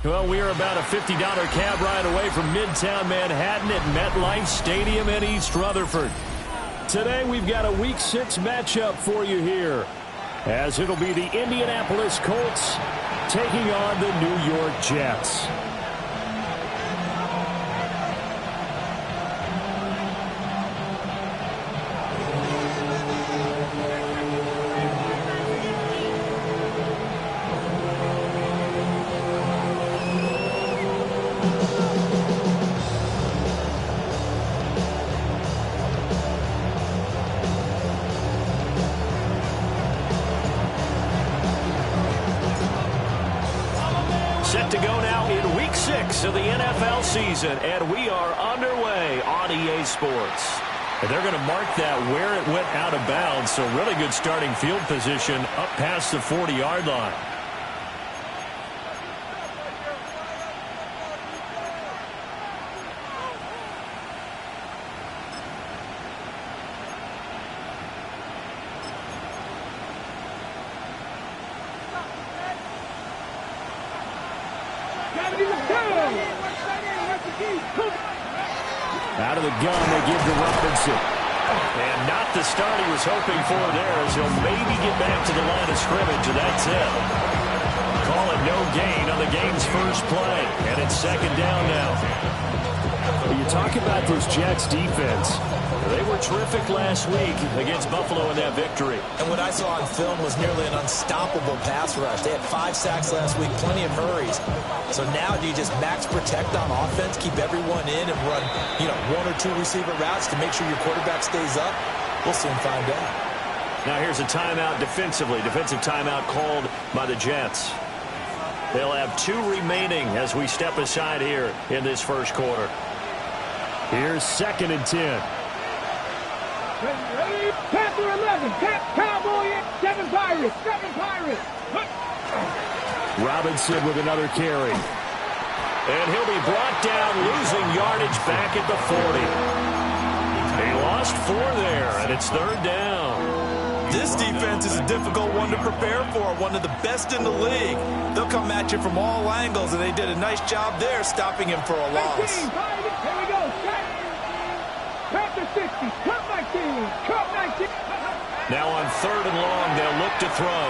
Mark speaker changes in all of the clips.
Speaker 1: Well, we are about a $50 cab ride away from Midtown Manhattan at MetLife Stadium in East Rutherford. Today, we've got a Week 6 matchup for you here, as it'll be the Indianapolis Colts taking on the New York Jets. Set to go now in Week 6 of the NFL season, and we are underway on EA Sports. And they're going to mark that where it went out of bounds, so really good starting field position up past the 40-yard line. Out of the gun, they give to Robinson. And not the start he was hoping for there, as he'll maybe get back to the line of scrimmage, and that's it. Call it no gain on the game's first play, and it's second down now. Well, you talk about this Jets defense. They were terrific last week against Buffalo in that victory.
Speaker 2: And what I saw on film was nearly an unstoppable pass rush. They had 5 sacks last week, plenty of hurries. So now do you just max protect on offense, keep everyone in, and run, 1 or 2 receiver routes to make sure your quarterback stays up? We'll soon find out.
Speaker 1: Now here's a timeout defensively. Defensive timeout called by the Jets. They'll have 2 remaining as we step aside here in this first quarter. Here's 2nd and 10.
Speaker 3: Ready? Panther 11. Cowboy 7 Pirates. 7 Pirates.
Speaker 1: Robinson with another carry. And he'll be brought down, losing yardage back at the 40. He lost 4 there, and it's 3rd down.
Speaker 2: This defense is a difficult one to prepare for, one of the best in the league. They'll come at you from all angles, and they did a nice job there stopping him for a loss.
Speaker 3: Here we go. Panther 60. Cut 19. Cut 19.
Speaker 1: Now on 3rd and long, they'll look to throw.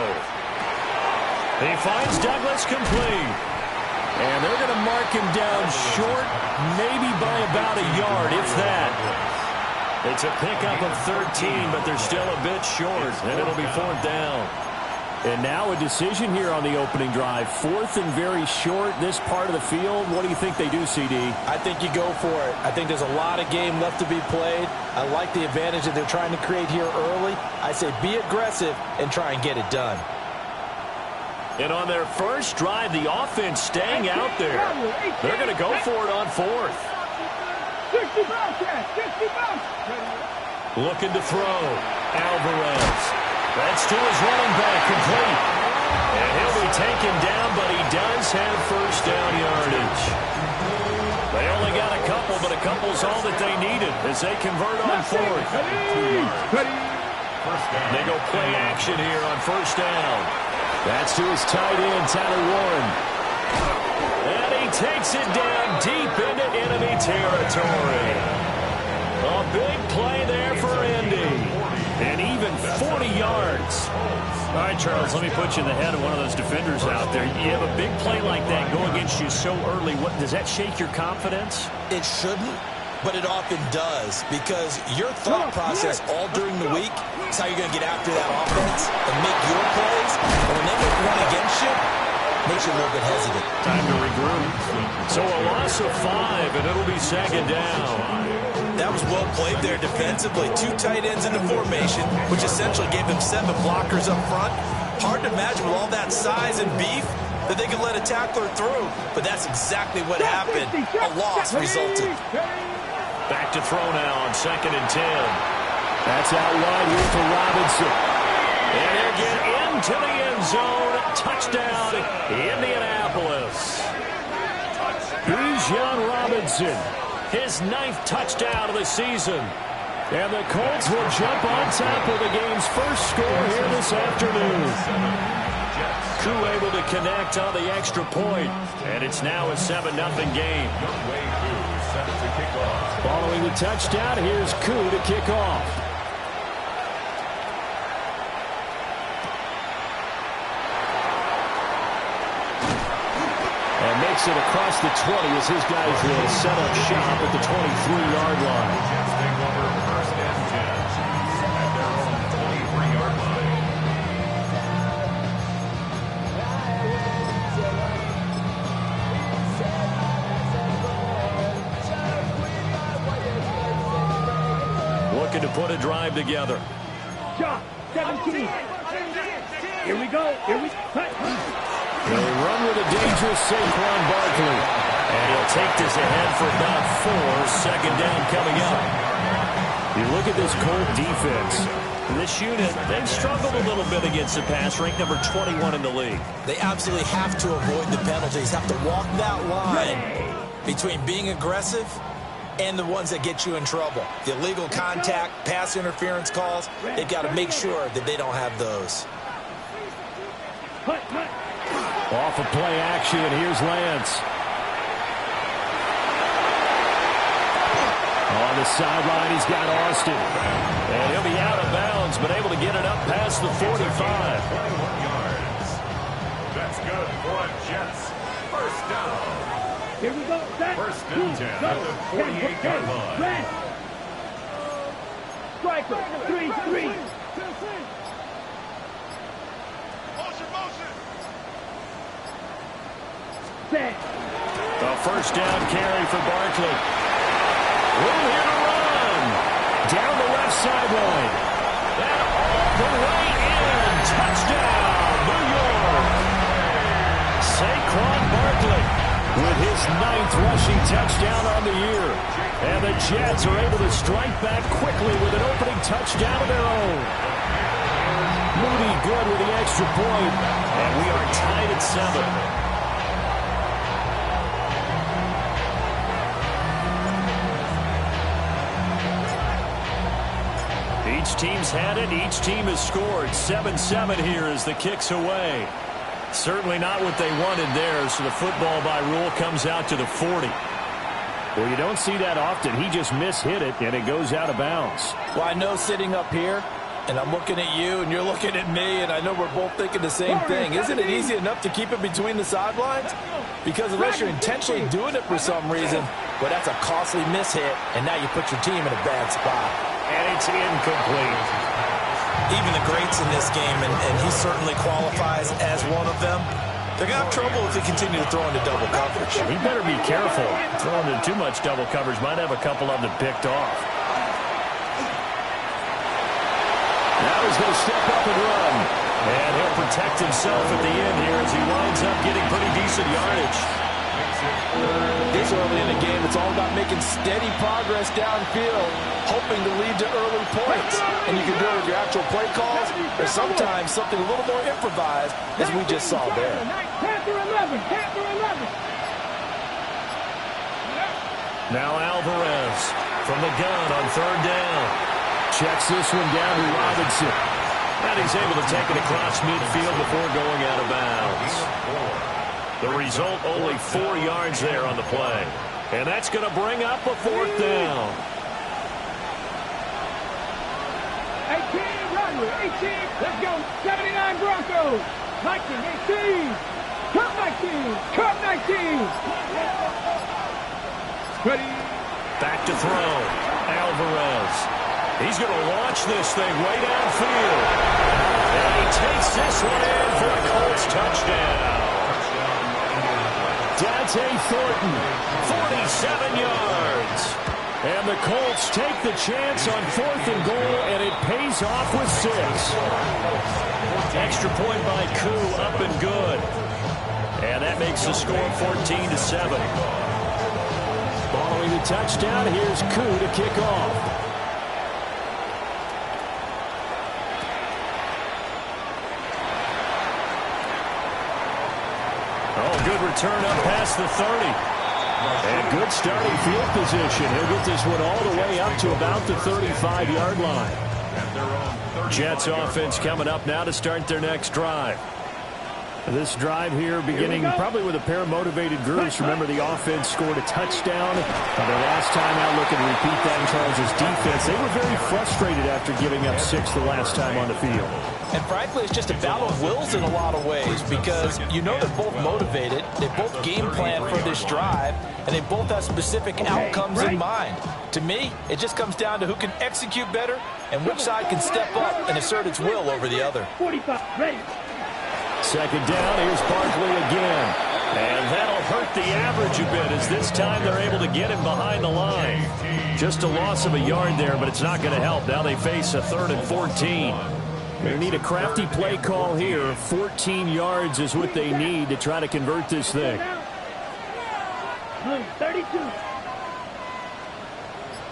Speaker 1: He finds Douglas complete. And they're going to mark him down short, maybe by about a yard, if that. It's a pickup of 13, but they're still a bit short, and it'll be 4th down. And now a decision here on the opening drive. 4th and very short, this part of the field. What do you think they do, CD?
Speaker 2: I think you go for it. I think there's a lot of game left to be played. I like the advantage that they're trying to create here early. I say be aggressive and try and get it done.
Speaker 1: And on their first drive, the offense staying out there. They're going to go for it on 4th.
Speaker 3: 60 Bobcats. 60 Bobcats.
Speaker 1: Looking to throw. Alvarez. That's to his running back, complete. And he'll be taken down, but he does have first down yardage. They only got a couple, but a couple's all that they needed as they convert on 4th. They go play action here on first down. That's to his tight end, Tyler Warren. And he takes it down deep into enemy territory. A big play there for Indy. And even 40 yards.
Speaker 4: All right, Charles, let me put you in the head of one of those defenders out there. You have a big play like that go against you so early. What, does that shake your confidence?
Speaker 2: It shouldn't, but it often does, because your thought process all during the week is how you're going to get after that offense and make your plays. And when they make one against you, it makes you a little bit hesitant.
Speaker 4: Time to regroup.
Speaker 1: So a loss of 5, and it'll be second down.
Speaker 2: That was well played there defensively. 2 tight ends in the formation, which essentially gave them 7 blockers up front. Hard to imagine with all that size and beef that they could let a tackler through. But that's exactly what happened. A loss resulted.
Speaker 1: Back to throw now on 2nd and 10.
Speaker 4: That's out wide here for Robinson.
Speaker 1: And he'll get into the end zone. Touchdown, Indianapolis. Bijan Robinson. His 9th touchdown of the season. And the Colts will jump on top of the game's first score here this afternoon. Koo able to connect on the extra point. And it's now a 7-0 game.
Speaker 4: Following the touchdown, here's Koo to kick off. And makes it across the 20 as his guys will set up shop at the 23-yard line.
Speaker 1: Looking to put a drive together.
Speaker 3: Shot, 17. Here we go. Here we go.
Speaker 1: They run with a dangerous Saquon Barkley. And he'll take this ahead for about 4. Second down coming up. You look at this Colt defense. This unit, they've struggled a little bit against the pass, ranked number 21 in the league.
Speaker 2: They absolutely have to avoid the penalties, have to walk that line between being aggressive and the ones that get you in trouble. The illegal contact, pass interference calls, they've got to make sure that they don't have those.
Speaker 4: Off of play action, here's Lance. On the sideline, he's got Austin.
Speaker 1: And he'll be out of bounds, but able to get it up past the 45.
Speaker 5: 21 yards. That's good for a Jets. First down.
Speaker 3: Here we go.
Speaker 5: First and 10 at the 48-yard line.
Speaker 3: Striker, 3-3. Set.
Speaker 1: A first down carry for Barkley. Room here to run. Down the left sideline. And all the way in. Touchdown, New York. Saquon Barkley with his 9th rushing touchdown on the year. And the Jets are able to strike back quickly with an opening touchdown of their own. Moody good with the extra point. And we are tied at 7. Each team's had it. Each team has scored. 7-7 here as the kick's away. Certainly not what they wanted there, so the football by rule comes out to the 40.
Speaker 4: Well, you don't see that often. He just mishit it, and it goes out of bounds.
Speaker 6: Well, I know sitting up here, and I'm looking at you, and you're looking at me, and I know we're both thinking the same thing. Isn't it easy enough to keep it between the sidelines? Because unless you're intentionally doing it for some reason, well, that's a costly mishit, and now you put your team in a bad spot.
Speaker 1: And it's incomplete.
Speaker 2: Even the greats in this game, and he certainly qualifies as one of them, they're going to have trouble if they continue to throw into double coverage.
Speaker 1: He better be careful. Throwing into too much double coverage might have a couple of them picked off.
Speaker 4: Now he's going to step up and run.
Speaker 1: And he'll protect himself at the end here as he winds up getting pretty decent yardage.
Speaker 6: This early in the game, it's all about making steady progress downfield, hoping to lead to early points. And you can do it with your actual play calls, or sometimes something a little more improvised, as we just saw there.
Speaker 3: Panther 11. Panther 11.
Speaker 1: Now Alvarez from the gun on 3rd down.
Speaker 4: Checks this one down to Robinson.
Speaker 1: And he's able to take it across midfield before going out of bounds. The result, only 4 yards there on the play. And that's going to bring up a 4th down.
Speaker 3: 18, Rodway, 18. Let's go. 79 Broncos. 19, 18. Cup 19. Cup 19. Ready.
Speaker 1: Back to throw. Alvarez. He's going to launch this thing way downfield. And he takes this one in for a Colts touchdown. Dante Thornton, 47 yards. And the Colts take the chance on 4th and goal, and it pays off with 6. Extra point by Koo, up and good. And that makes the score 14-7. Following the touchdown, here's Koo to kick off. Oh, good return up past the 30. And good starting field position. He'll get this one all the way up to about the 35-yard line. Jets offense coming up now to start their next drive. This drive here beginning probably with a pair of motivated groups. Remember, the offense scored a touchdown. Their last time out, looking to repeat that in Charles' defense. They were very frustrated after giving up 6 the last time on the field.
Speaker 6: And frankly, it's just a battle of wills in a lot of ways because you know they're both motivated. They both game plan for this drive, and they both have specific outcomes in mind. To me, it just comes down to who can execute better and which side can step up and assert its will over the other.
Speaker 3: 45, ready.
Speaker 1: Second down, here's Barkley again. And that'll hurt the average a bit as this time they're able to get him behind the line. Just a loss of a yard there, but it's not going to help. Now they face a 3rd and 14. They need a crafty play call here. 14 yards is what they need to try to convert this thing.
Speaker 3: 32.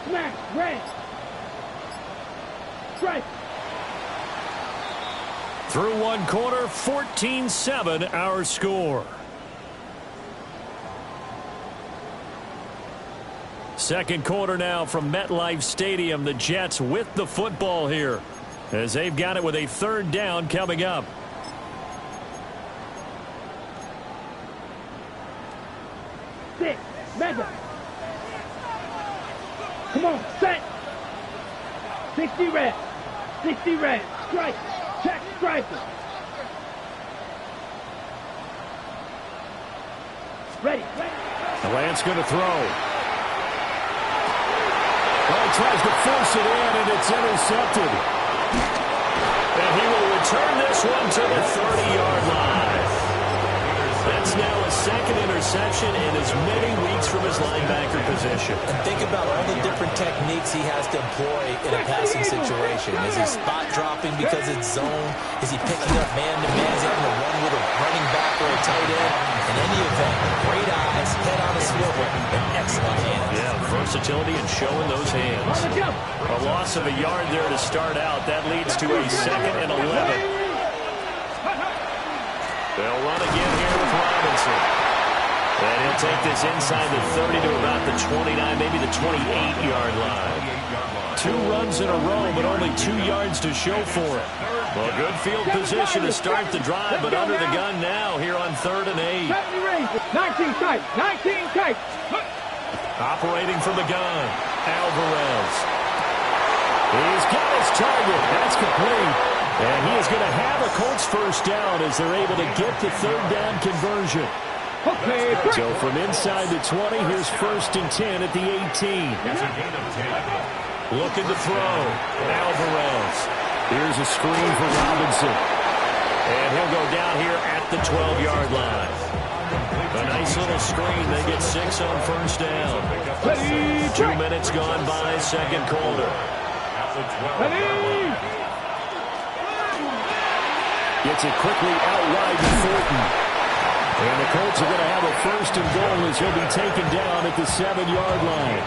Speaker 3: Smash, red. Strike.
Speaker 1: Through one quarter, 14-7 our score. Second quarter now from MetLife Stadium. The Jets with the football here as they've got it with a 3rd down coming up.
Speaker 3: Six, Mega. Come on, set. 60 red. 60 red. Strike. Check striker. Ready.
Speaker 1: Lance going to throw. Well, he tries to force it in, and it's intercepted. And he will return this one to the 30-yard line. That's now a 2nd interception in as many weeks from his linebacker position.
Speaker 2: And think about all the different techniques he has to employ in a passing situation. Is he spot dropping because it's zone? Is he picking up man-to-man? Is he having to run with a running back or a tight end? In any event, great eyes, head on a swivel, and excellent hands.
Speaker 1: Yeah, versatility and showing those hands. A loss of a yard there to start out. That leads to a 2nd and 11. They'll run again here with Robinson. And he'll take this inside the 30 to about the 29, maybe the 28-yard line. 2 runs in a row, but only 2 yards to show for it. Well, good field position to start the drive, but under the gun now here on 3rd and 8.
Speaker 3: 19 tight. 19 tight.
Speaker 1: Operating from the gun, Alvarez. He's got his target. That's complete. And he is going to have a Colts 1st down as they're able to get the 3rd down conversion.
Speaker 3: Okay.
Speaker 1: So from inside the 20, here's 1st and 10 at the 18. Looking to throw. Alvarez. Here's a screen for Robinson. And he'll go down here at the 12-yard line. A nice little screen. They get 6 on 1st down. 2 minutes gone by, 2nd quarter. Gets it quickly out wide to Thornton. And the Colts are going to have a 1st and goal as he'll be taken down at the 7-yard line.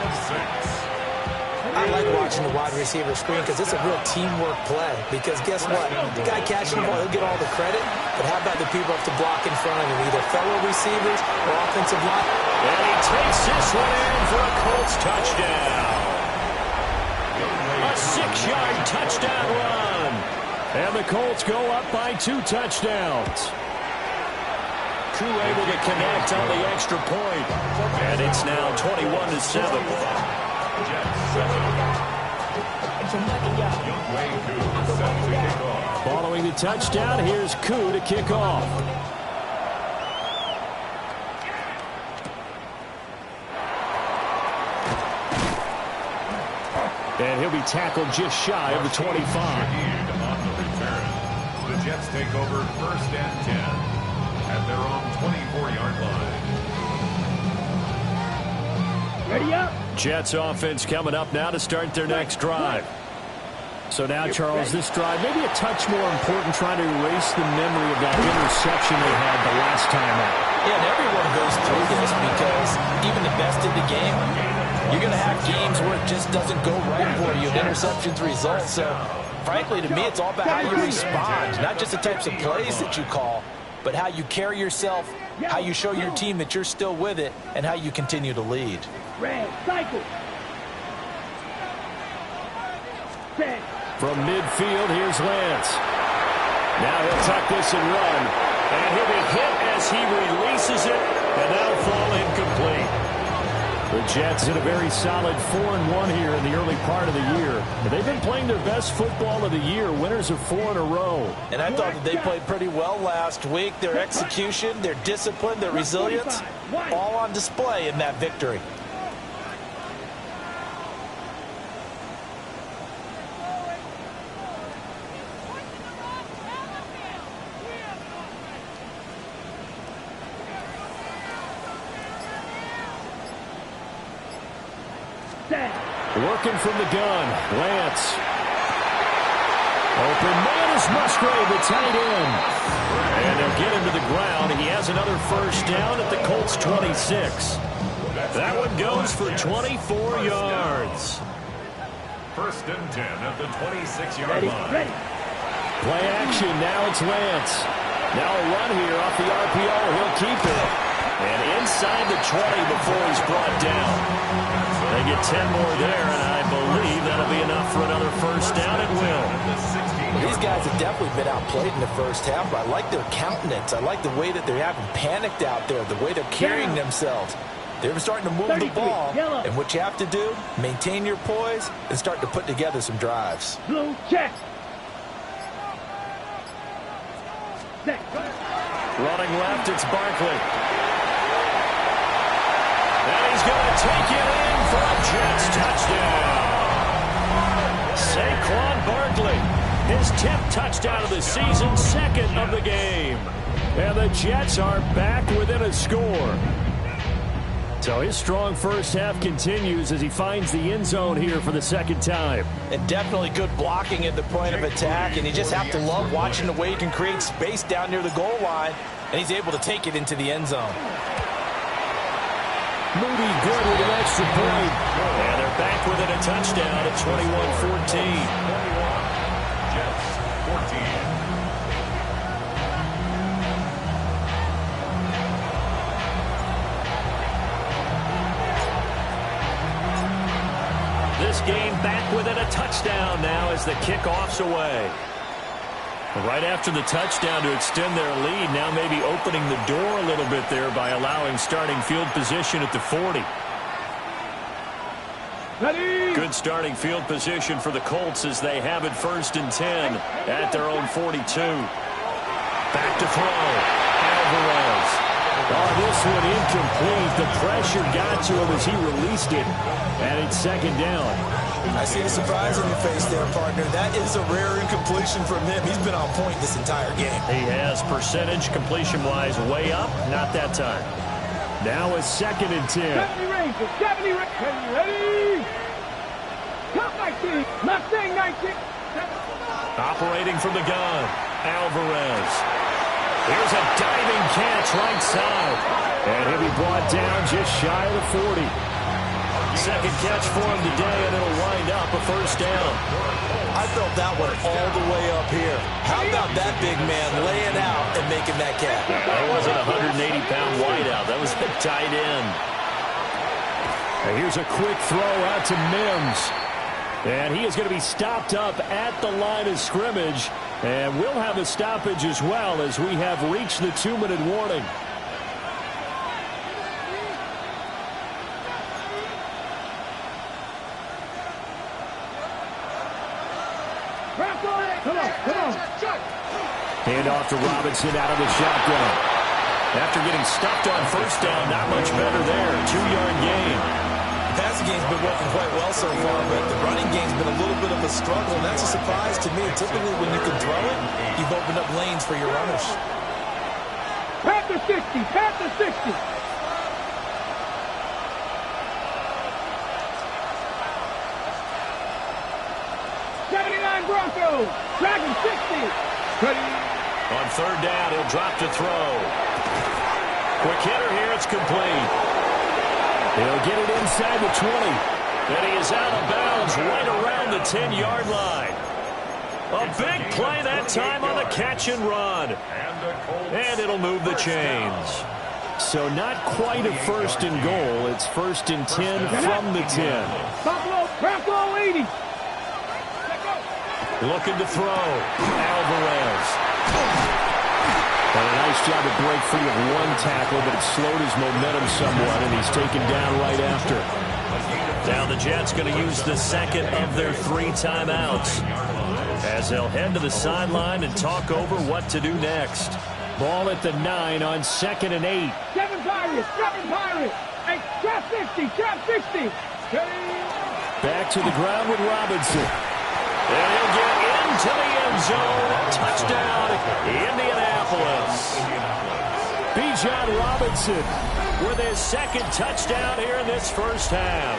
Speaker 2: I like watching the wide receiver screen because it's a real teamwork play. Because guess what? The guy catching the ball, he'll get all the credit. But how about the people up to block in front of him, either fellow receivers or offensive line?
Speaker 1: And he takes this one in for a Colts touchdown. A 6-yard touchdown run. And the Colts go up by 2 touchdowns. Koo able to connect on the extra point. And it's now 21-7. Following the touchdown, here's Koo to kick off. And he'll be tackled just shy of the 25.
Speaker 5: On the return, the Jets take over 1st and 10 at their own 24-yard line.
Speaker 3: Ready up.
Speaker 1: Jets offense coming up now to start their next drive. So now, Charles, this drive maybe a touch more important, trying to erase the memory of that interception they had the last time out.
Speaker 2: Yeah, and everyone goes through this because even the best in the game, you're going to have games where it just doesn't go right for you, and interceptions result. So, frankly, to me, it's all about how you respond, not just the types of plays that you call, but how you carry yourself, how you show your team that you're still with it, and how you continue to lead.
Speaker 3: Red, cycle. Set.
Speaker 1: From midfield, here's Lance. Now he'll tuck this and run. And he'll be hit as he releases it, and that'll fall incomplete. The Jets in a very solid 4-1 here in the early part of the year. And they've been playing their best football of the year, winners of 4 in a row.
Speaker 2: And I thought that they played pretty well last week. Their execution, their discipline, their resilience, all on display in that victory.
Speaker 1: Working from the gun, Lance. Open man is Musgrave, the tight end. And they'll get him to the ground. He has another first down at the Colts 26. That one goes for 24 yards.
Speaker 5: 1st and 10 at the 26-yard line.
Speaker 3: Ready.
Speaker 1: Play action, now it's Lance. Now a run here off the RPO, he'll keep it. And inside the 20 before he's brought down. They get 10 more there, and I believe that'll be enough for another first down at will.
Speaker 2: These guys have definitely been outplayed in the first half, but I like their countenance. I like the way that they haven't panicked out there, the way they're carrying themselves. They're starting to move the ball, and what you have to do, maintain your poise and start to put together some drives.
Speaker 3: Blue check. Set.
Speaker 1: Running left, it's Barkley. And he's going to take it in for a Jets touchdown. Saquon Barkley, his 10th touchdown of the season, 2nd of the game. And the Jets are back within a score. So his strong first half continues as he finds the end zone here for the 2nd time.
Speaker 2: And definitely good blocking at the point of attack, and you just have to love watching the way he can create space down near the goal line, and he's able to take it into the end zone.
Speaker 1: Moody good with an extra point. And they're back within a touchdown at 21-14.
Speaker 5: Jets 14.
Speaker 1: This game back within a touchdown now as the kickoff's away. Right after the touchdown to extend their lead, now maybe opening the door a little bit there by allowing starting field position at the 40.
Speaker 3: Ready.
Speaker 1: Good starting field position for the Colts as they have it 1st and 10 at their own 42. Back to throw. Alvarez. Oh, this one incomplete. The pressure got to him as he released it. And it's 2nd down.
Speaker 2: I see the surprise on your face there, partner. That is a rare incompletion from him. He's been on point this entire game.
Speaker 1: He has percentage completion-wise way up. Not that time. Now a 2nd and 10.
Speaker 3: 70 Rangers. 70 Rangers. Ready. Top 19. Mustang 19.
Speaker 1: Operating from the gun. Alvarez. Here's a diving catch right side. And he'll be brought down just shy of the 40. 2nd catch for him today, and it'll wind up a first down.
Speaker 2: I felt that one all the way up here. How about that big man laying out and making that catch?
Speaker 1: That wasn't a 180-pound wideout. That was a tight end. And here's a quick throw out to Mims. And he is going to be stopped up at the line of scrimmage. And we'll have a stoppage as well as we have reached the 2-minute warning. Hand off to Robinson out of the shotgun. After getting stuffed on first down, not much better there. 2-yard gain.
Speaker 2: The passing game's been working quite well so far, but the running game's been a little bit of a struggle, and that's a surprise to me. Typically, when you can throw it, you've opened up lanes for your runners.
Speaker 3: Panther 60, Panther 60. Broncos, Dragon 60.
Speaker 1: On third down, he'll drop to throw. Quick hitter here, it's complete. He'll get it inside the 20. And he is out of bounds right around the 10-yard line. A big play that time on the catch and run. And it'll move the chains. So not quite a first and goal. It's first and 10 from the 10.
Speaker 3: Buffalo, Bronco 80.
Speaker 1: Looking to throw. Alvarez. And a nice job to break free of one tackle, but it slowed his momentum somewhat, and he's taken down right after. Now the Jets going to use the second of their 3 timeouts as they'll head to the sideline and talk over what to do next. Ball at the 9 on 2nd and 8.
Speaker 3: 7 Pirates, 7 Pirates. Hey, trap 50, trap 50.
Speaker 1: Back to the ground with Robinson. And he'll get into the end zone. Touchdown, Indianapolis. Bijan Robinson with his 2nd touchdown here in this first half.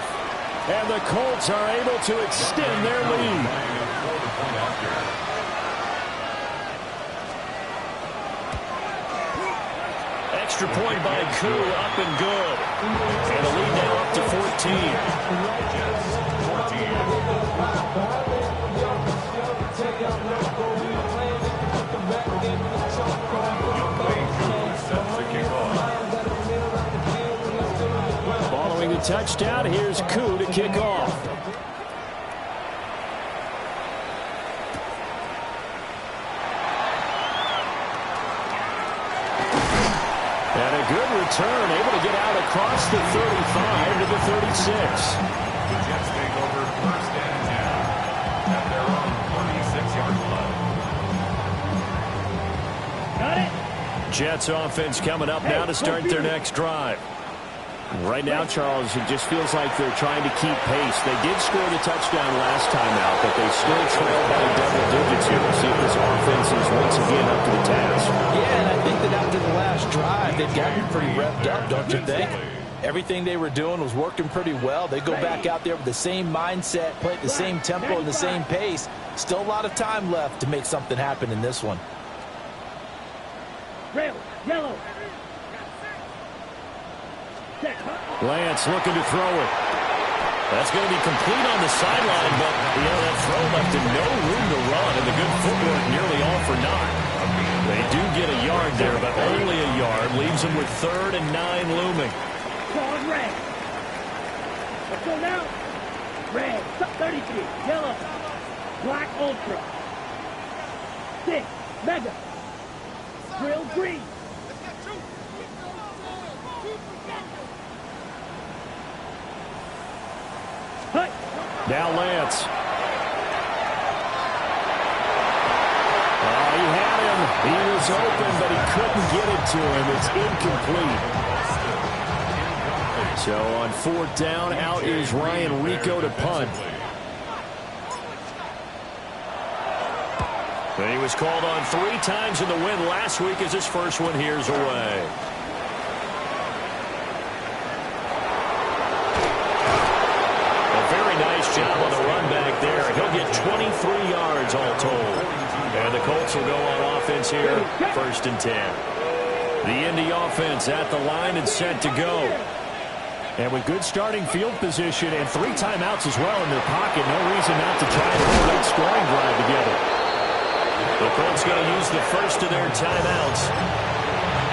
Speaker 1: And the Colts are able to extend their lead. Extra point by Koo, up and good. And a lead now up to 14. Following the touchdown, here's Koo to kick off. And a good return, able to get out across the 35 to the 36.
Speaker 5: The Jets take over first and 10 at their own 36-yard line.
Speaker 3: Got it.
Speaker 1: Jets offense coming up now to start their next drive. Right now, Charles, it just feels like they're trying to keep pace. They did score the touchdown last time out, but they still trail by double digits here. We'll see if this offense is once again up to the task.
Speaker 6: Yeah, and I think that after the last drive, they've gotten pretty revved up, don't you think? Everything they were doing was working pretty well. They go back out there with the same mindset, play at the same tempo and the same pace. Still a lot of time left to make something happen in this one.
Speaker 3: Red, yellow.
Speaker 1: Lance looking to throw it. That's going to be complete on the sideline, but that throw left him no room to run, and the good footwork nearly all for naught. They do get a yard there, but only a yard. Leaves them with 3rd and 9 looming.
Speaker 3: Call red. Let's go now. Red, 33, yellow, black ultra, 6, mega, grill green.
Speaker 1: Now Lance. Oh, he had him. He was open, but he couldn't get it to him. It's incomplete. So on 4th down, out is Ryan Rico to punt. And he was called on 3 times in the win last week as his first one here's away. Nice job on the run back there. He'll get 23 yards all told. And the Colts will go on offense here, 1st and 10. The Indy offense at the line and set to go. And with good starting field position and 3 timeouts as well in their pocket, no reason not to try and put a great scoring drive together. The Colts going to use the first of their timeouts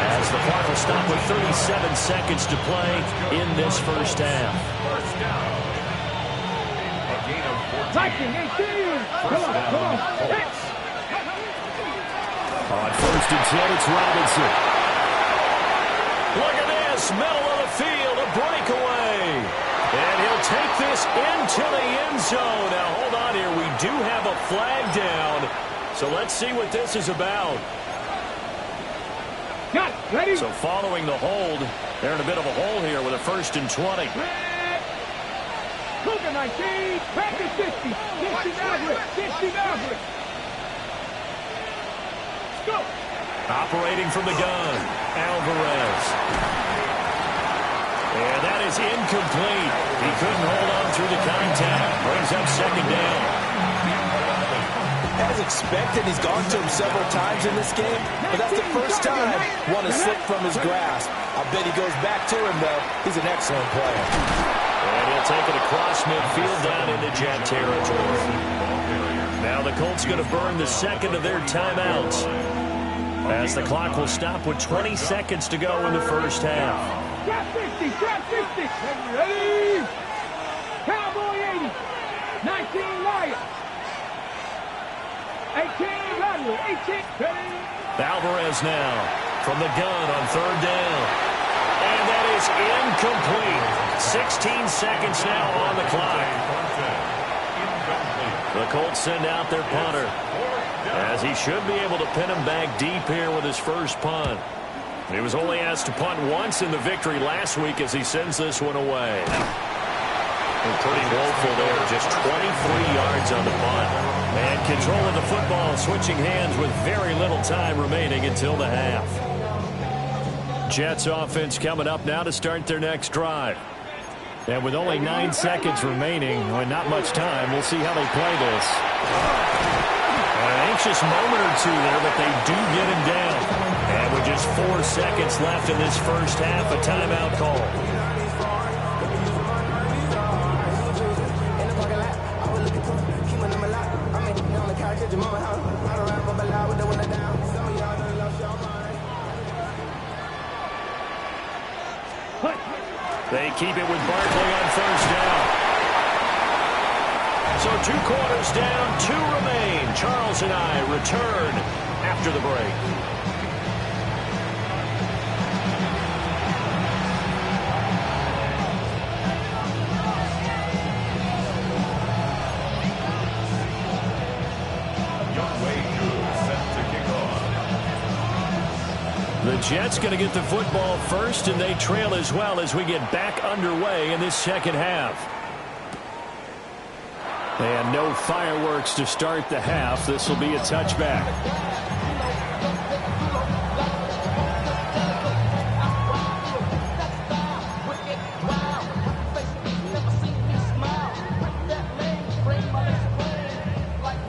Speaker 1: as the clock will stop with 37 seconds to play in this first half.
Speaker 3: Viking, 18! Come on. Hey.
Speaker 1: On 1st and 10, it's Robinson. Look at this, middle of the field, a breakaway. And he'll take this into the end zone. Now, hold on here. We do have a flag down. So So let's see what this is about.
Speaker 3: Got it. Ready?
Speaker 1: So following the hold, they're in a bit of a hole here with a 1st and 20.
Speaker 3: Cougar 19. Back to 50. 50 Maverick. 50 Maverick. Go.
Speaker 1: Operating from the gun, Alvarez. And that is incomplete. He couldn't hold on through the contact. Brings up 2nd down.
Speaker 6: As expected, he's gone to him several times in this game, but that's the first time one has slipped from his grasp. I bet he goes back to him, though. He's an excellent player.
Speaker 1: And he'll take it across midfield down into Jet territory. Now the Colts going to burn the 2nd of their timeouts, as the clock will stop with 20 seconds to go in the 1st half.
Speaker 3: Drop 50. Drop 50. Ready? Cowboy 80. 19 Lion. 18 Rodley. 18. Ready?
Speaker 1: Alvarez now from the gun on 3rd down. And that is incomplete. 16 seconds now on the clock. The Colts send out their punter, as he should be able to pin him back deep here with his first punt. He was only asked to punt once in the victory last week as he sends this one away. And pretty woeful there, just 23 yards on the punt. And control of the football, switching hands with very little time remaining until the half. Jets offense coming up now to start their next drive. And with only 9 seconds remaining, and not much time, we'll see how they play this. An anxious moment or two there, but they do get him down. And with just 4 seconds left in this first half, a timeout call. They keep it with Barkley on 1st down. So 2 quarters down, 2 remain. Charles and I return after the break. The Jets going to get the football first, and they trail as well as we get back underway in this 2nd half. And no fireworks to start the half. This will be a touchback.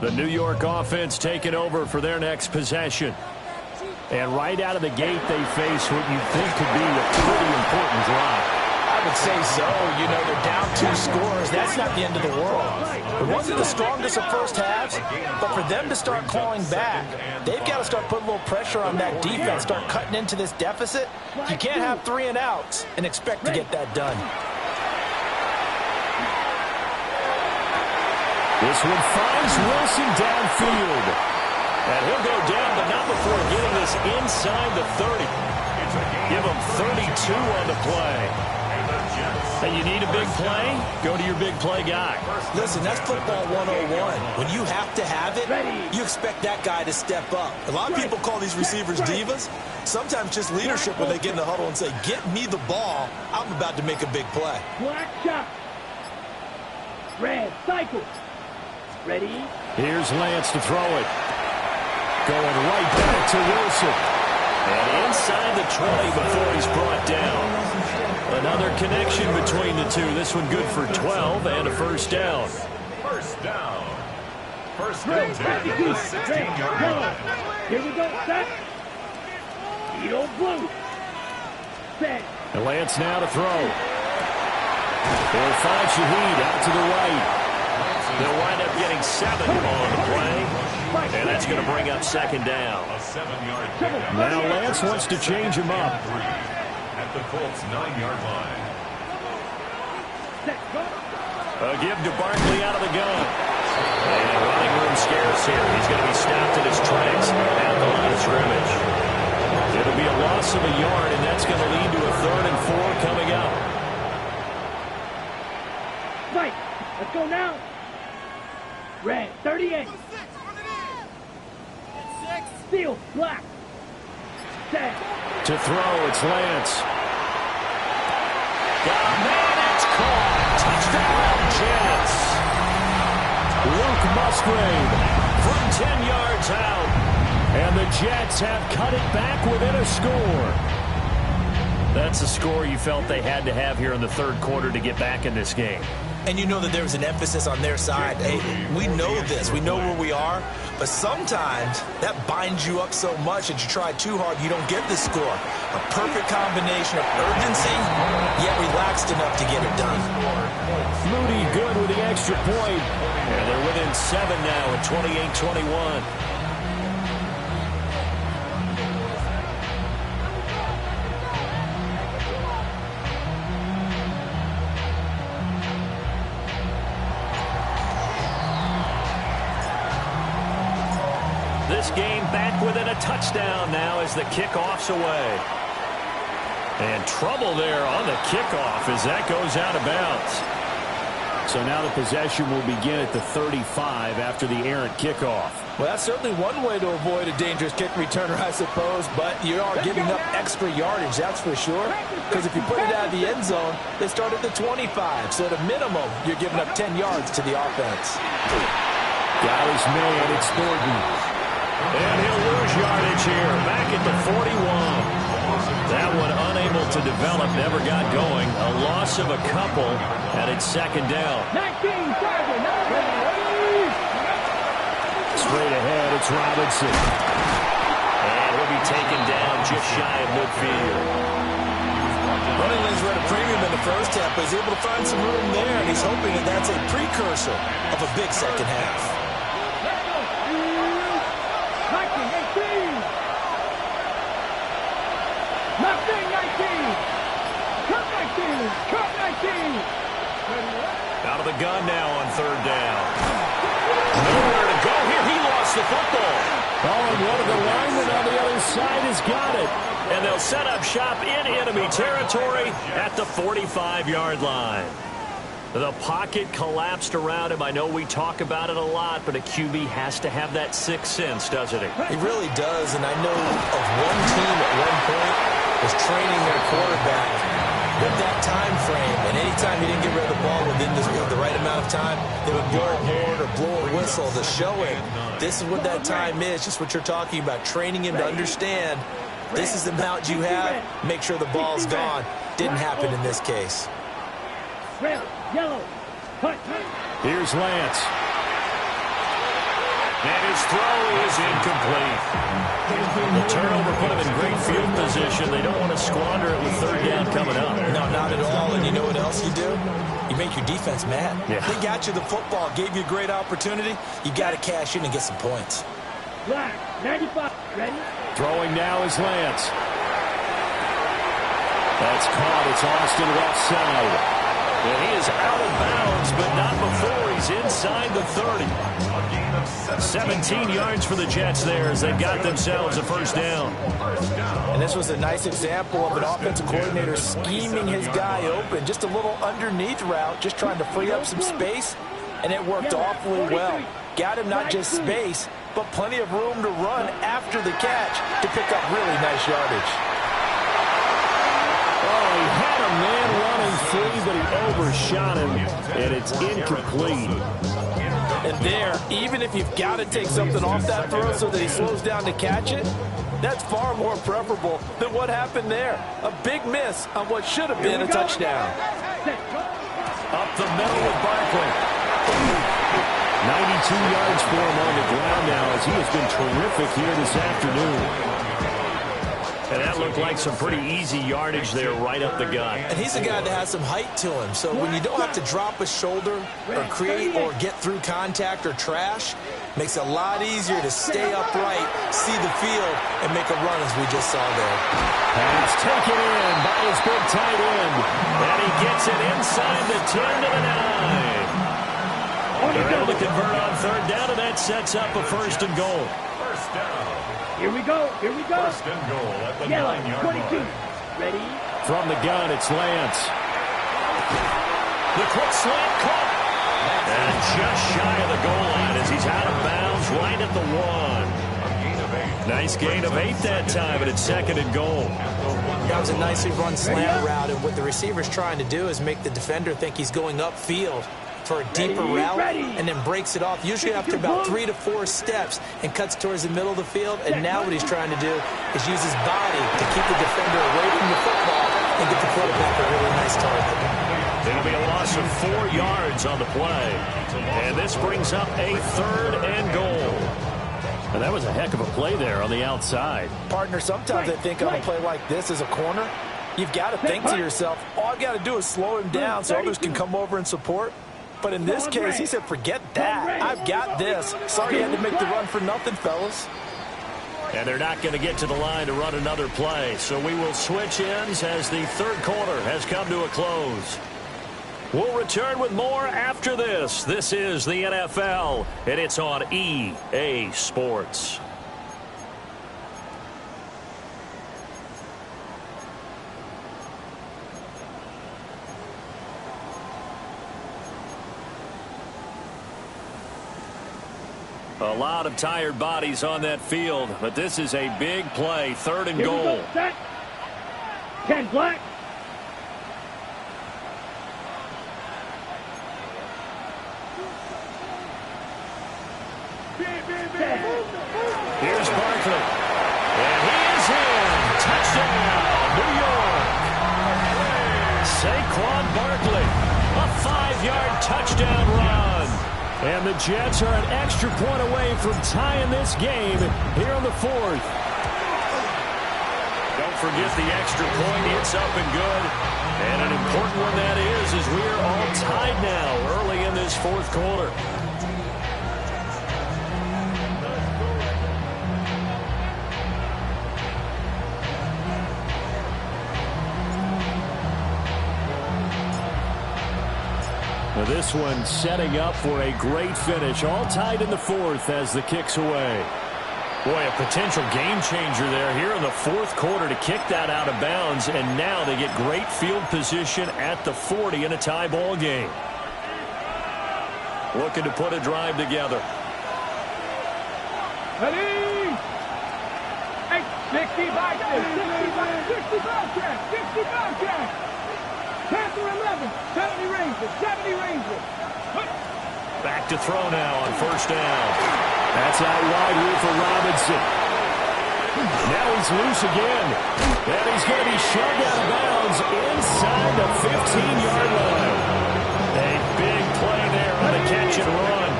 Speaker 1: The New York offense taking over for their next possession. And right out of the gate, they face what you think could be a pretty important drop.
Speaker 6: I would say so. You know, they're down 2 scores. That's not the end of the world. It wasn't the strongest of first halves, but for them to start clawing back, they've got to start putting a little pressure on that defense, start cutting into this deficit. You can't have 3 and outs and expect to get that done.
Speaker 1: This one finds Wilson downfield. And he'll go down, but not before getting this inside the 30. Give him 32 on the play. And you need a big play? Go to your big play guy.
Speaker 2: Listen, that's football 101. When you have to have it, you expect that guy to step up. A lot of people call these receivers divas. Sometimes just leadership when they get in the huddle and say, get me the ball. I'm about to make a big play.
Speaker 3: Black shot. Red, cycle. Ready?
Speaker 1: Here's Lance to throw it. Going right back to Wilson. And inside the 20 before he's brought down. Another connection between the two. This one good for 12 and a 1st down.
Speaker 5: 1st down. 1st and 10 at the 16-yard line.
Speaker 3: Here we go. Set. Eagle blue. Set.
Speaker 1: And Lance now to throw. They'll find Shaheed out to the right. They'll wind up getting 7 on the play. And that's going to bring up 2nd down.
Speaker 5: A 7-yard pickup.
Speaker 1: Now Lance wants to change him up.
Speaker 5: At the Colts 9-yard line.
Speaker 1: A give to Barkley out of the gun. And running room scarce here. He's going to be stopped in his tracks at the line of scrimmage. It'll be a loss of a yard, and that's going to lead to a 3rd and 4 coming up.
Speaker 3: Right. Let's go now. Red, 38. Steal. Black. Set.
Speaker 1: To throw, it's Lance. Got a man, it's caught. Touchdown, Jets. Luke Musgrave from 10 yards out. And the Jets have cut it back within a score.
Speaker 4: That's a score you felt they had to have here in the third quarter to get back in this game.
Speaker 2: And you know that there's an emphasis on their side. Hey, we know this. We know where we are. But sometimes that binds you up so much that you try too hard, you don't get the score. A perfect combination of urgency, yet relaxed enough to get it done.
Speaker 1: Moody good with the extra point. And they're within 7 now at 28-21.
Speaker 4: This game back within a touchdown now as the kickoff's away. And trouble there on the kickoff as that goes out of bounds.
Speaker 1: So now the possession will begin at the 35 after the errant kickoff.
Speaker 6: Well, that's certainly one way to avoid a dangerous kick returner, I suppose, but you are giving up extra yardage, that's for sure. Because if you put it out of the end zone, they start at the 25. So at a minimum, you're giving up 10 yards to the offense.
Speaker 1: Got his man, it's Thornton.
Speaker 4: And he'll lose yardage here, back at the 41. That one unable to develop, never got going. A loss of a couple, and it's second down.
Speaker 3: 19, target,
Speaker 1: Straight ahead, it's Robinson.
Speaker 4: And he'll be taken down just shy of midfield.
Speaker 2: Running lanes were at a premium in the first half, but he's able to find some room there, and he's hoping that that's a precursor of a big second half.
Speaker 3: 19.
Speaker 4: Out of the gun now on third down. Nowhere to go here. He lost the football.
Speaker 1: Oh, and one of the linemen on the other side has got it.
Speaker 4: And they'll set up shop in enemy territory at the 45-yard line. The pocket collapsed around him. I know we talk about it a lot, but a QB has to have that sixth sense, doesn't he?
Speaker 2: He really does, and I know of one team at one point was training their quarterback with that time frame, and anytime he didn't get rid of the ball within the right amount of time, they would blow a horn or blow a whistle to show him this is what that time is, just what you're talking about, training him to understand this is the amount you have, make sure the ball's gone. Didn't happen in this case.
Speaker 3: Red, yellow, punt.
Speaker 1: Here's Lance.
Speaker 4: And his throw is incomplete. The turnover put him in great field position. They don't want to squander it with third down coming up.
Speaker 2: No, not at all. And you know what else you do? You make your defense mad.
Speaker 4: Yeah.
Speaker 2: They got you the football, gave you a great opportunity. You got to cash in and get some points.
Speaker 3: Black, 95, ready?
Speaker 1: Throwing now is Lance. That's caught. It's Austin left side.
Speaker 4: And he is out of bounds, but not before he's inside the 30. 17 yards for the Jets there as they've got themselves a first down.
Speaker 6: And this was a nice example of an offensive coordinator scheming his guy open. Just a little underneath route, just trying to free up some space, and it worked awfully well. Got him not just space, but plenty of room to run after the catch to pick up really nice yardage.
Speaker 1: Oh, he had a man running free, but he overshot him, and it's incomplete.
Speaker 6: And there, even if you've got to take something off that throw so that he slows down to catch it, that's far more preferable than what happened there. A big miss on what should have been a touchdown.
Speaker 4: Up the middle with Barkley.
Speaker 1: 92 yards for him on the ground now as he has been terrific here this afternoon.
Speaker 4: And that looked like some pretty easy yardage there right up the gut.
Speaker 2: And he's a guy that has some height to him. So when you don't have to drop a shoulder or create or get through contact or trash, makes it a lot easier to stay upright, see the field, and make a run as we just saw there.
Speaker 1: Pass taken in by his big tight end.
Speaker 4: And he gets it inside the 10 to the 9. They're able to convert on third down, and that sets up a first and goal.
Speaker 5: First down.
Speaker 3: Here we go.
Speaker 5: First and goal at the
Speaker 3: Yellow,
Speaker 5: 9-yard
Speaker 3: 22.
Speaker 5: line.
Speaker 3: Ready?
Speaker 1: From the gun, it's Lance.
Speaker 4: The quick slant caught. And just shy of the goal line as he's out of bounds right at the 1.
Speaker 5: A gain of 8.
Speaker 4: Nice gain of 8 that time, and it's 2nd and goal.
Speaker 2: That was a nicely run slant route, and what the receiver's trying to do is make the defender think he's going upfield for a deeper route and then breaks it off, usually after about 3 to 4 steps, and cuts towards the middle of the field. And now what he's trying to do is use his body to keep the defender away from the football and get the quarterback a really nice target.
Speaker 4: It'll be a loss of 4 yards on the play. And this brings up a 3rd and goal. And that was a heck of a play there on the outside.
Speaker 6: Partner, sometimes I think on a play like this as a corner, you've got to think to yourself, all I've got to do is slow him down so others can come over and support. But in this case, he said, forget that. I've got this. Sorry you had to make the run for nothing, fellas.
Speaker 4: And they're not going to get to the line to run another play. So we will switch ends as the 3rd quarter has come to a close. We'll return with more after this. This is the NFL, and it's on EA Sports. A lot of tired bodies on that field, but this is a big play, 3rd and goal.
Speaker 3: Set. 10 black.
Speaker 4: Here's Barkley. And he is in. Touchdown, New York. Saquon Barkley. A 5-yard touchdown run. And the Jets are an extra point away from tying this game here in the 4th. Don't forget the extra point. It's up and good. And an important one that is as we are all tied now early in this 4th quarter. Now this one setting up for a great finish. All tied in the 4th as the kick's away. Boy, a potential game changer there here in the 4th quarter to kick that out of bounds. And now they get great field position at the 40 in a tie ball game. Looking to put a drive together.
Speaker 3: Ready? 65 catch. Panther 11, 70 Rangers.
Speaker 4: Back to throw now on 1st down. That's out wide here for Robinson. Now he's loose again. And he's going to be shoved out of bounds inside the 15-yard line. A big play there on the catch and run.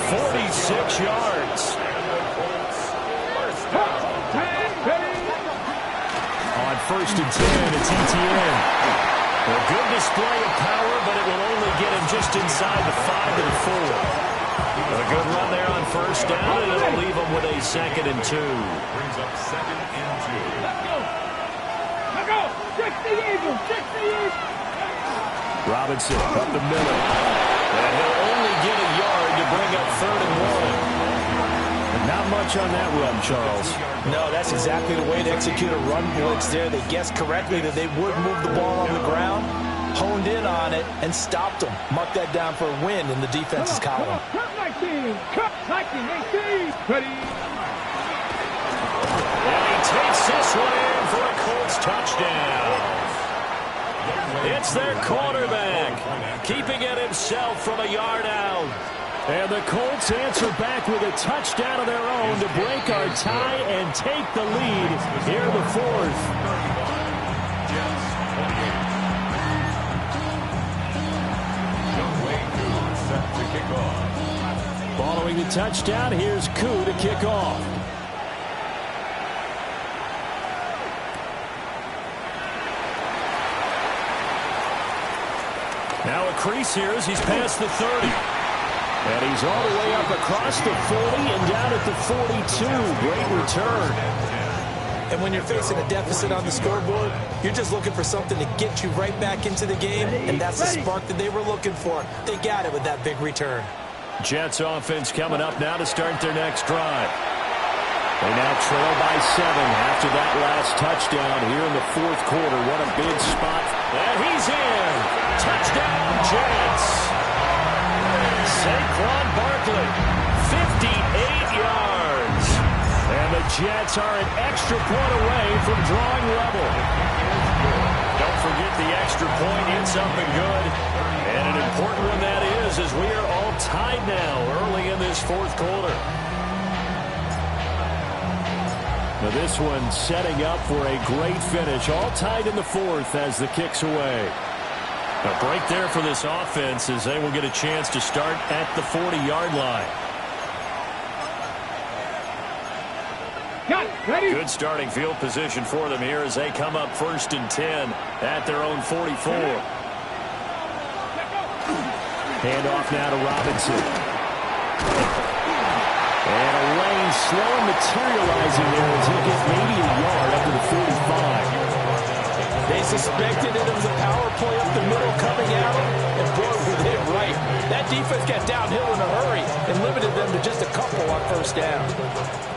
Speaker 4: 46 yards. On 1st and 10, it's ETN. A good display of power, but it will only get him just inside the 5 to the 4. A good run there on 1st down, and it'll leave him with a 2nd and 2.
Speaker 5: Brings up 2nd and 2.
Speaker 3: Let's go. 60 Eagles.
Speaker 4: Robinson up the middle. And he'll only get a yard to bring up 3rd and 1. Not much on that run, Charles.
Speaker 2: No, that's exactly the way to execute a run blitz there. They guessed correctly that they would move the ball on the ground, honed in on it, and stopped them. Mark that down for a win in the defense's column.
Speaker 3: Cut 19, 18. Ready?
Speaker 4: And he takes this one in for a Colts touchdown. It's their quarterback, keeping it himself from a yard out. And the Colts answer back with a touchdown of their own to break our tie and take the lead here in the 4th. Following the touchdown, here's Koo to kick off. Now a crease here as he's past the 30. And he's all the way up across the 40 and down at the 42. Great return.
Speaker 2: And when you're facing a deficit on the scoreboard, you're just looking for something to get you right back into the game, and that's the spark that they were looking for. They got it with that big return.
Speaker 4: Jets offense coming up now to start their next drive. They now trail by 7 after that last touchdown here in the 4th quarter. What a big spot. And he's in. Touchdown, Jets. Saquon Barkley, 58 yards. And the Jets are an extra point away from drawing level. Don't forget the extra point. It's up and good. And an important one that is, as we are all tied now early in this fourth quarter. Now this one setting up for a great finish. All tied in the fourth as the kick's away. A break there for this offense as they will get a chance to start at the 40-yard line. Good starting field position for them here as they come up 1st and 10 at their own 44. Hand off now to Robinson. And a lane slow materializing there as he'll get maybe a yard up to the 45.
Speaker 6: They suspected it was a power play up the middle coming at them, and boy, were they right. That defense got downhill in a hurry and limited them to just a couple on 1st down.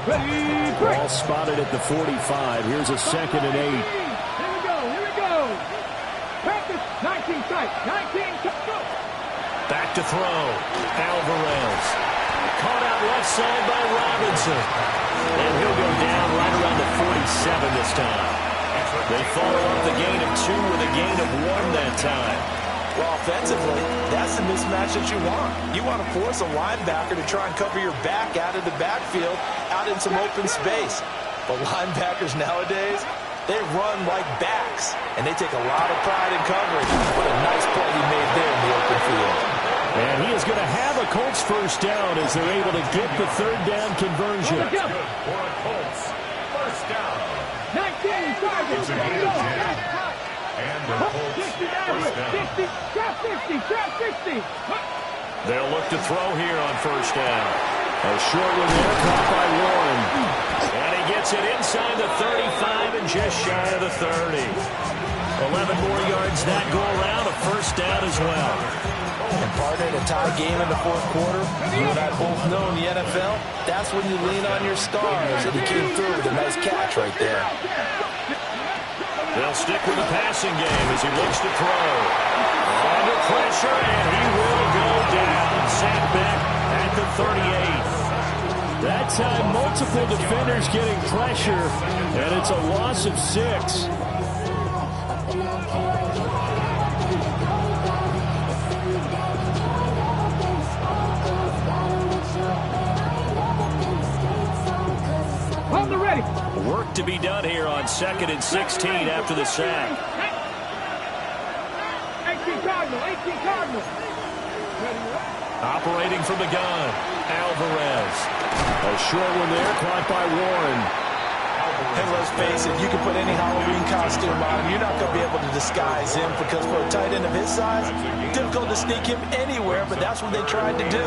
Speaker 4: Ball spotted at the 45. Here's a 2nd and 8.
Speaker 3: Here we go. Practice. 19 tight. 19 tight. Go.
Speaker 4: Back to throw. Alvarez. Caught out left side by Robinson. And he'll go down right around the 47 this time. They follow up the gain of 2 with a gain of 1 that time.
Speaker 6: Well, offensively, that's the mismatch that you want. You want to force a linebacker to try and cover your back out of the backfield, out in some open space. But linebackers nowadays, they run like backs, and they take a lot of pride in coverage. What a nice play he made there in the open field.
Speaker 4: And he is going to have a Colts 1st down as they're able to get the 3rd down conversion.
Speaker 5: For a Colts 1st down.
Speaker 3: 19 targets.
Speaker 5: And the Colts 1st down.
Speaker 3: 60.
Speaker 4: They'll look to throw here on 1st down. A short one there, caught by Warren. And he gets it inside the 35 and just shy of the 30. 11 more yards that go around, a 1st down as well.
Speaker 6: And partner, in a tie game in the 4th quarter, you and I both know in the NFL, that's when you lean on your stars, and he came through with a nice catch right there.
Speaker 4: They'll stick with the passing game as he looks to throw. Under pressure, and he will go down. Sacked back at the 38. That time, multiple defenders getting pressure, and it's a loss of 6.
Speaker 3: Hold the ready.
Speaker 4: Work to be done here on 2nd and 16 after the sack.
Speaker 3: 18 Cardinal.
Speaker 4: Operating from the gun, Alvarez. A short one there, caught by Warren.
Speaker 6: And let's face it, you can put any Halloween costume on him. You're not going to be able to disguise him because for a tight end of his size, difficult to sneak him anywhere, but that's what they tried to do.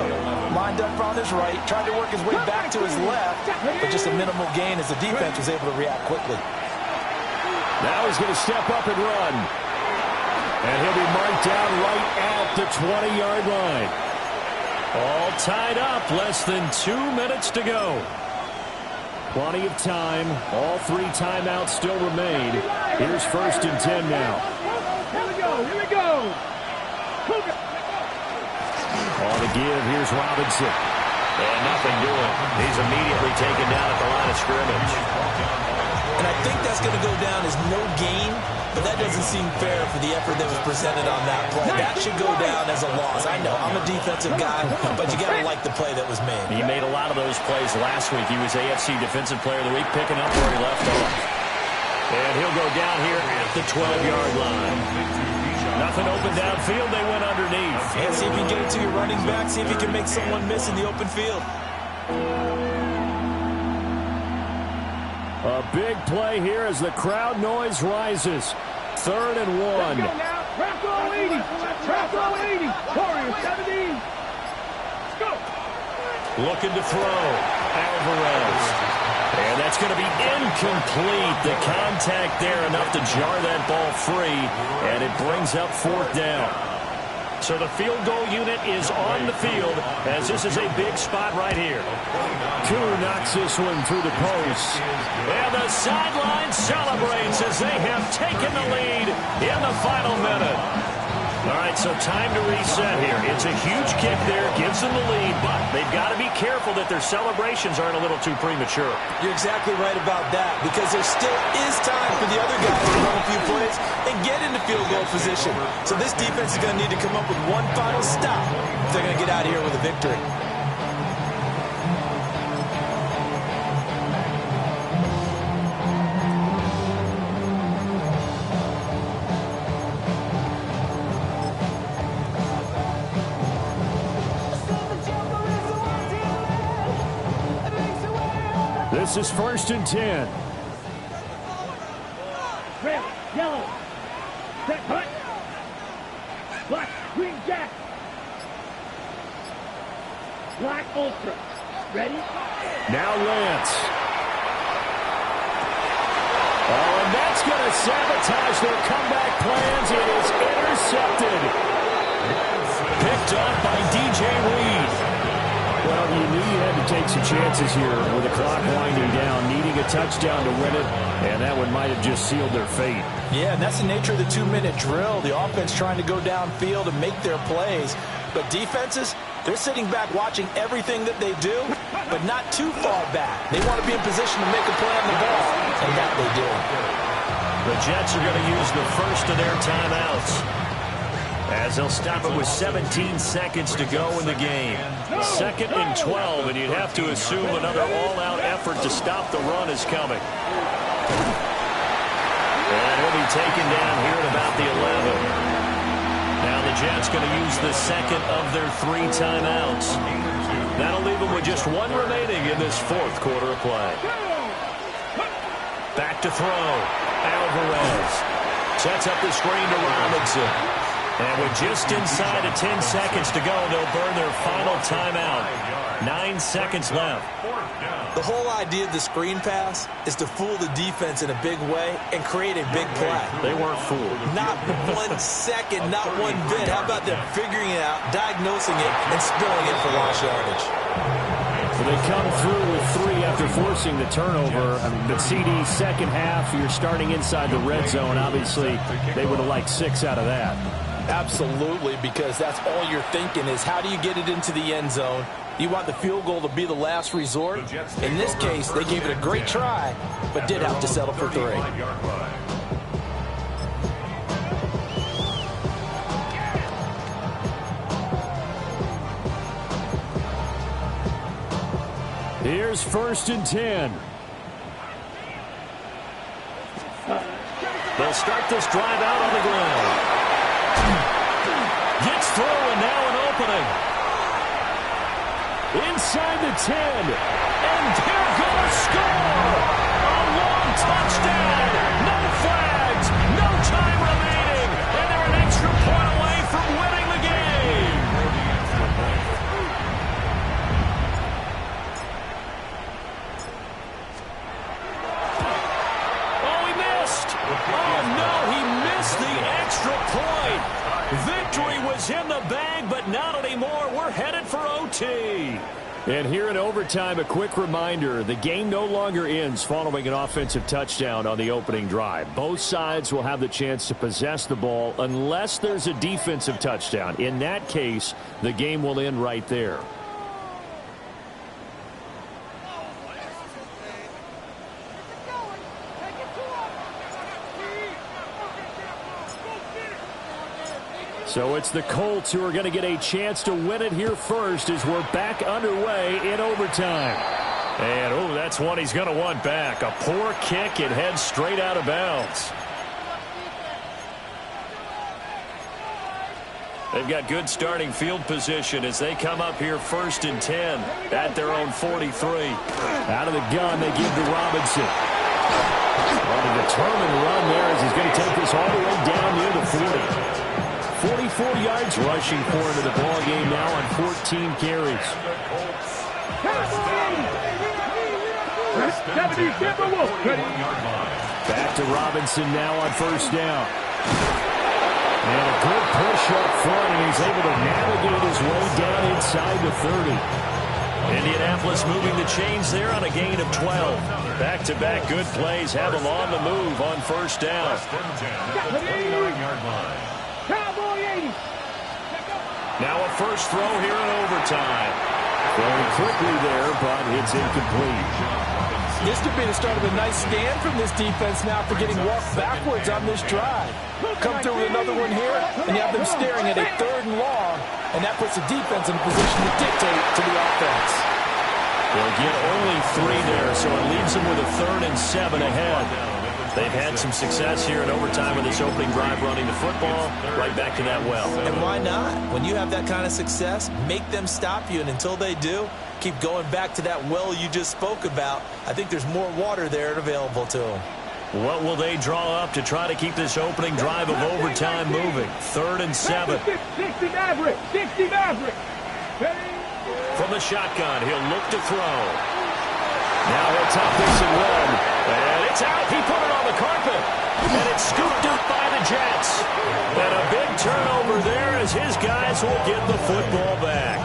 Speaker 6: Lined up on his right, tried to work his way back to his left, but just a minimal gain as the defense was able to react quickly.
Speaker 4: Now he's going to step up and run. And he'll be marked down right at the 20-yard line. All tied up, less than 2 minutes to go. Plenty of time. All 3 timeouts still remain. Here's 1st and 10 now.
Speaker 3: Here we go.
Speaker 4: On the give, here's Robinson. And nothing doing. He's immediately taken down at the line of scrimmage.
Speaker 2: And I think that's going to go down as no gain, but that doesn't seem fair for the effort that was presented on that play. That should go down as a loss. I know, I'm a defensive guy, but you got to like the play that was made.
Speaker 4: He made a lot of those plays last week. He was AFC Defensive Player of the Week, picking up where he left off. And he'll go down here at the 12-yard line. Nothing open downfield. They went underneath.
Speaker 2: And see if you can get it to your running back. See if you can make someone miss in the open field.
Speaker 4: A big play here as the crowd noise rises. 3rd and 1.
Speaker 3: Bronco 80. Warriors 17. Let's go.
Speaker 4: Looking to throw. Alvarez. And that's going to be incomplete. The contact there enough to jar that ball free. And it brings up 4th down. So the field goal unit is on the field as this is a big spot right here. Koo knocks this one through the post. And the sideline celebrates as they have taken the lead in the final minute. All right, so time to reset here. It's a huge kick there, gives them the lead, but they've got to be careful that their celebrations aren't a little too premature.
Speaker 2: You're exactly right about that, because there still is time for the other guys to run a few plays and get into field goal position. So this defense is going to need to come up with one final stop if they're going to get out of here with a victory.
Speaker 1: This is 1st and 10.
Speaker 3: Red, yellow. Set, hut. Black, green, jack. Black, ultra. Ready?
Speaker 1: Now Lance. Oh, and that's going to sabotage their comeback plans. It is intercepted. Picked up by DJ Reed. Well, you knew you had to take some chances here with the clock winding down, needing a touchdown to win it, and that one might have just sealed their fate.
Speaker 6: Yeah, and that's the nature of the 2-minute drill. The offense trying to go downfield and make their plays. But defenses, they're sitting back watching everything that they do, but not too far back. They want to be in position to make a play on the ball, and that they do.
Speaker 4: The Jets are going to use the first of their timeouts, as they'll stop it with 17 seconds to go in the game. 2nd and 12, and you'd have to assume another all-out effort to stop the run is coming. And he'll be taken down here at about the 11. Now the Jets going to use the second of their 3 timeouts. That'll leave them with just 1 remaining in this 4th quarter of play. Back to throw. Alvarez sets up the screen to Robinson. And with just inside of 10 seconds to go, they'll burn their final timeout. 9 seconds left.
Speaker 2: The whole idea of the screen pass is to fool the defense in a big way and create a big play.
Speaker 4: They weren't fooled.
Speaker 2: Not 1 second, not 1 bit. How about them figuring it out, diagnosing it, and spilling it for lost yardage?
Speaker 1: So they come through with 3 after forcing the turnover. But CD, second half, you're starting inside the red zone. Obviously, they would have liked 6 out of that.
Speaker 6: Absolutely, because that's all you're thinking is how do you get it into the end zone? You want the field goal to be the last resort. In this case, they gave it a great try, but did have to settle for 3.
Speaker 1: Here's 1st and 10.
Speaker 4: They'll start this drive out on the ground. Gets through, and now an opening.
Speaker 1: Inside the 10. And they're going to score. A long touchdown. No flags. No time remaining. And they're an extra point away from winning the game. Oh, he missed. Oh, no, he missed the extra point. Victory was in the bag, but not anymore. We're headed for OT. And here in overtime, a quick reminder, the game no longer ends following an offensive touchdown on the opening drive. Both sides will have the chance to possess the ball unless there's a defensive touchdown. In that case, the game will end right there. So it's the Colts who are going to get a chance to win it here first as we're back underway in overtime. And, oh, that's one he's going to want back. A poor kick. It heads straight out of bounds. They've got good starting field position as they come up here 1st and 10 at their own 43. Out of the gun, they give to Robinson. On a determined run there as he's going to take this all the way down near the 40. 44 yards rushing for him in the ball game now on 14 carries. Back to Robinson now on 1st down. And a good push up front, and he's able to navigate his way down inside the 30. Indianapolis moving the chains there on a gain of 12. Back-to-back good plays have them on the move on 1st down.
Speaker 3: Cowboy
Speaker 4: Now a first throw here in overtime.
Speaker 1: Throwing quickly there, but it's incomplete.
Speaker 6: This could be the start of a nice stand from this defense now for getting walked backwards on this drive. Come through with another one here, and you have them staring at a 3rd and long, and that puts the defense in a position to dictate to the offense.
Speaker 4: They'll get only 3 there, so it leaves them with a 3rd and 7 ahead. They've had some success here in overtime with this opening drive running the football. Right back to that well.
Speaker 2: And why not? When you have that kind of success, make them stop you, and until they do, keep going back to that well you just spoke about. I think there's more water there available to them.
Speaker 4: What will they draw up to try to keep this opening drive of overtime moving? 3rd and 7.
Speaker 3: 60 Maverick. 60 Maverick.
Speaker 4: From the shotgun, he'll look to throw. Now he'll top this and run. And it's out. He put it on the carpet. And it's scooped up by the Jets. And a big turnover there as his guys will get the football back.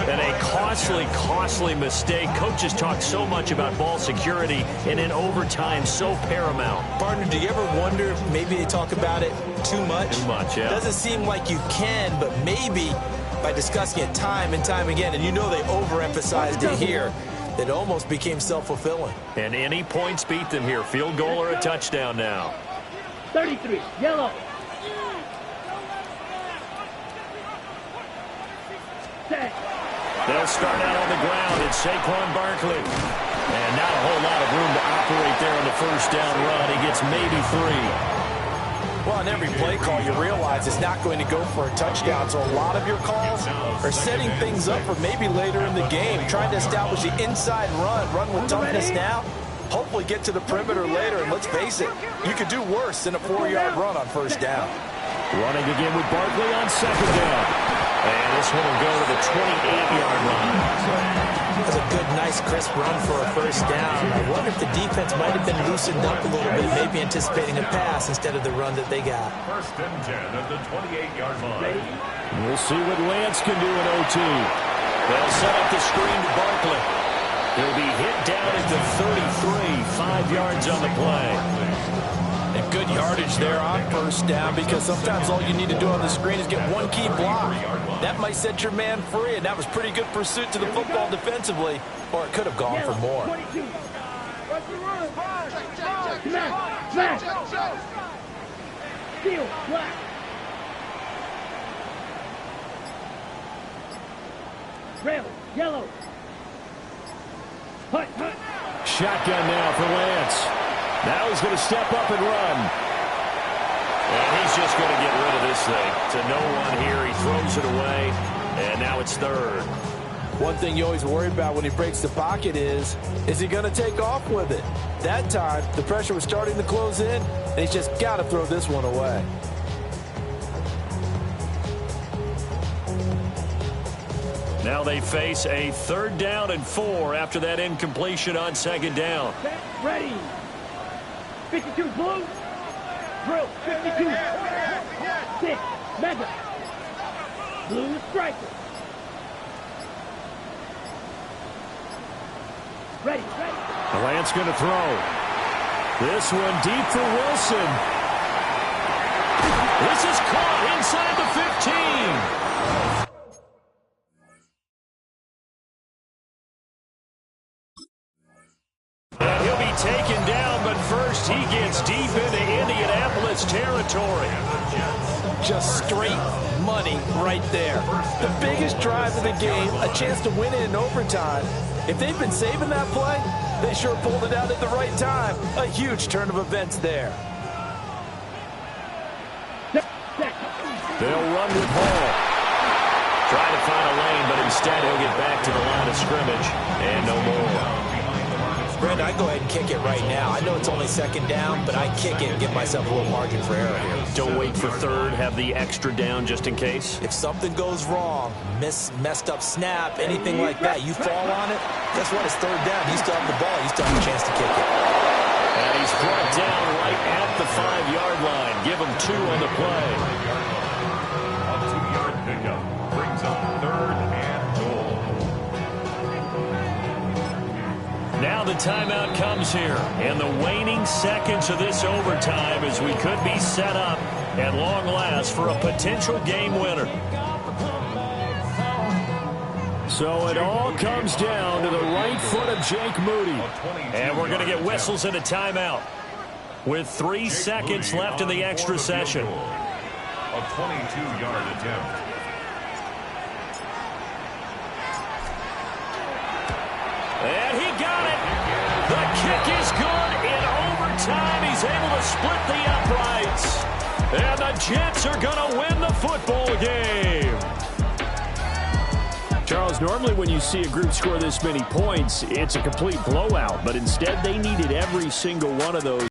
Speaker 4: And a costly mistake. Coaches talk so much about ball security, and in overtime, so paramount.
Speaker 2: Partner, do you ever wonder if maybe they talk about it too much?
Speaker 4: Too much, yeah.
Speaker 2: Doesn't seem like you can, but maybe by discussing it time and time again, and you know they overemphasized it here, it almost became self-fulfilling.
Speaker 4: And any points beat them here. Field goal or a touchdown now.
Speaker 3: 33, yellow. Set.
Speaker 4: They'll start out on the ground. It's Saquon Barkley. And not a whole lot of room to operate there on the first down run. He gets maybe 3.
Speaker 6: Well, on every play call, you realize it's not going to go for a touchdown. So a lot of your calls are setting things up for maybe later in the game, trying to establish the inside run with toughness now, hopefully get to the perimeter later. And let's face it, you could do worse than a 4-yard run on first down.
Speaker 4: Running again with Barkley on 2nd down. And this one will go to the 28-yard line.
Speaker 2: That's a good, nice, crisp run for a first down. I wonder if the defense might have been loosened up a little bit, maybe anticipating a pass instead of the run that they got.
Speaker 5: 1st and 10 at the 28-yard line.
Speaker 1: We'll see what Lance can do in OT.
Speaker 4: They'll set up the screen to Barkley. He'll be hit down at the 33, 5 yards on the play.
Speaker 6: And good yardage there on first down, because sometimes all you need to do on the screen is get one key block. That might set your man free, and that was pretty good pursuit to the football defensively, or it could have gone for more.
Speaker 3: 22. Smash. Steal. Black. Rail. Yellow. Hut.
Speaker 1: Shotgun now for Lance. Now he's going to step up and run.
Speaker 4: And he's just going to get rid of this thing. To no one here. He throws it away. And now it's 3rd.
Speaker 6: One thing you always worry about when he breaks the pocket is he going to take off with it? That time, the pressure was starting to close in, and he's just got to throw this one away.
Speaker 4: Now they face a 3rd down and 4 after that incompletion on 2nd down.
Speaker 3: Set. Ready. 52 blue. Drill. 52. 6. Mega. Blue striker. Ready.
Speaker 1: Lance going to throw. This one deep for Wilson.
Speaker 4: This is caught inside the 15. And he'll be taken down, but first he gets deep into Indianapolis territory.
Speaker 6: Just straight money right there. The biggest drive of the game, a chance to win it in overtime. If they've been saving that play, they sure pulled it out at the right time. A huge turn of events there.
Speaker 4: They'll run with Hall. Try to find a lane, but instead he'll get back to the line of scrimmage. And no more.
Speaker 2: Brandon, I go ahead and kick it right now. I know it's only 2nd down, but I kick it and give myself a little margin for error here.
Speaker 4: Don't wait for 3rd. Have the extra down just in case.
Speaker 2: If something goes wrong, messed up snap, anything like that, you fall on it, guess what? It's 3rd down. You still have the ball. You still have a chance to kick it.
Speaker 4: And he's brought down right at the 5-yard line. Give him 2 on the play.
Speaker 5: A 2-yard pickup brings up 3rd and goal.
Speaker 4: Now now the timeout comes here. In the waning seconds of this overtime as we could be set up at long last for a potential game winner.
Speaker 1: So it all comes down to the right foot of Jake Moody.
Speaker 4: And we're going to get whistles and a timeout with 3 seconds left in the extra session.
Speaker 5: A 22-yard attempt.
Speaker 4: And he got it. The kick is good. In overtime, he's able to split the uprights. And the Jets are going to win the football game.
Speaker 1: Charles, normally when you see a group score this many points, it's a complete blowout. But instead, they needed every single one of those